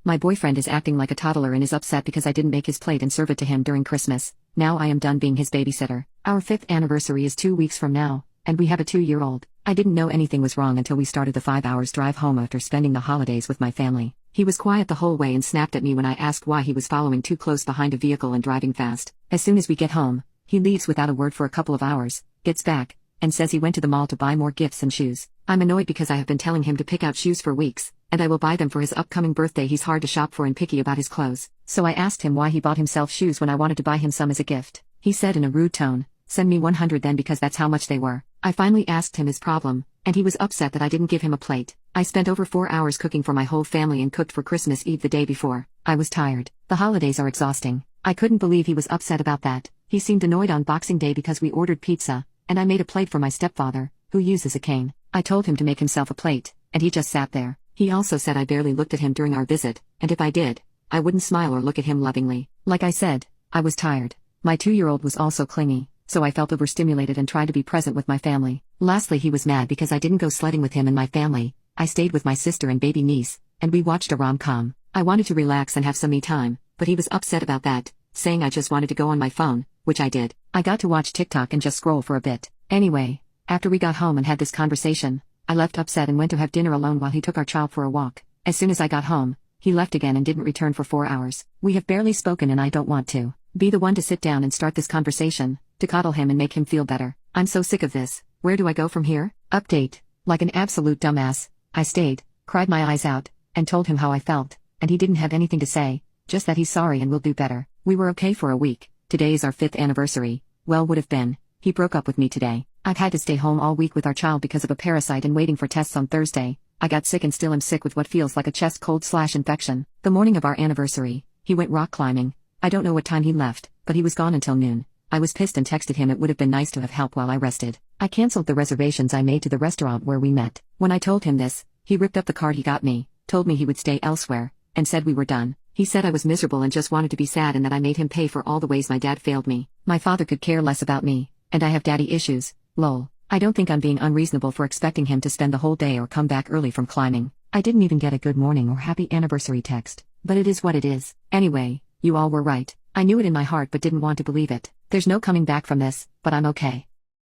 My boyfriend is acting like a toddler and is upset because I didn't make his plate and serve it to him during Christmas. Now I am done being his babysitter. Our 5th anniversary is 2 weeks from now, and we have a 2-year-old. I didn't know anything was wrong until we started the 5 hours drive home after spending the holidays with my family. He was quiet the whole way and snapped at me when I asked why he was following too close behind a vehicle and driving fast. As soon as we get home, he leaves without a word for a couple of hours, gets back, and says he went to the mall to buy more gifts and shoes. I'm annoyed because I have been telling him to pick out shoes for weeks, and I will buy them for his upcoming birthday. He's hard to shop for and picky about his clothes. So I asked him why he bought himself shoes when I wanted to buy him some as a gift. He said in a rude tone, "Send me 100 then, because that's how much they were." I finally asked him his problem, and he was upset that I didn't give him a plate. I spent over 4 hours cooking for my whole family and cooked for Christmas Eve the day before. I was tired. The holidays are exhausting. I couldn't believe he was upset about that. He seemed annoyed on Boxing Day because we ordered pizza, and I made a plate for my stepfather, who uses a cane. I told him to make himself a plate, and he just sat there. He also said I barely looked at him during our visit, and if I did, I wouldn't smile or look at him lovingly. Like I said, I was tired. My 2-year-old was also clingy, so I felt overstimulated and tried to be present with my family. Lastly, he was mad because I didn't go sledding with him and my family. I stayed with my sister and baby niece, and we watched a rom-com. I wanted to relax and have some me time, but he was upset about that, saying I just wanted to go on my phone, which I did. I got to watch TikTok and just scroll for a bit. Anyway, after we got home and had this conversation, I left upset and went to have dinner alone while he took our child for a walk. As soon as I got home, he left again and didn't return for 4 hours. We have barely spoken and I don't want to be the one to sit down and start this conversation, to coddle him and make him feel better. I'm so sick of this. Where do I go from here? Update. Like an absolute dumbass, I stayed, cried my eyes out, and told him how I felt, and he didn't have anything to say, just that he's sorry and will do better. We were okay for a week. Today is our 5th anniversary. Well, would have been. He broke up with me today. I've had to stay home all week with our child because of a parasite and waiting for tests on Thursday. I got sick and still am sick with what feels like a chest cold/infection. The morning of our anniversary, he went rock climbing. I don't know what time he left, but he was gone until noon. I was pissed and texted him it would have been nice to have help while I rested. I canceled the reservations I made to the restaurant where we met. When I told him this, he ripped up the card he got me, told me he would stay elsewhere, and said we were done. He said I was miserable and just wanted to be sad and that I made him pay for all the ways my dad failed me. My father could care less about me, and I have daddy issues. Lol. I don't think I'm being unreasonable for expecting him to spend the whole day or come back early from climbing. I didn't even get a good morning or happy anniversary text, but it is what it is. Anyway, you all were right. I knew it in my heart but didn't want to believe it. There's no coming back from this, but I'm okay.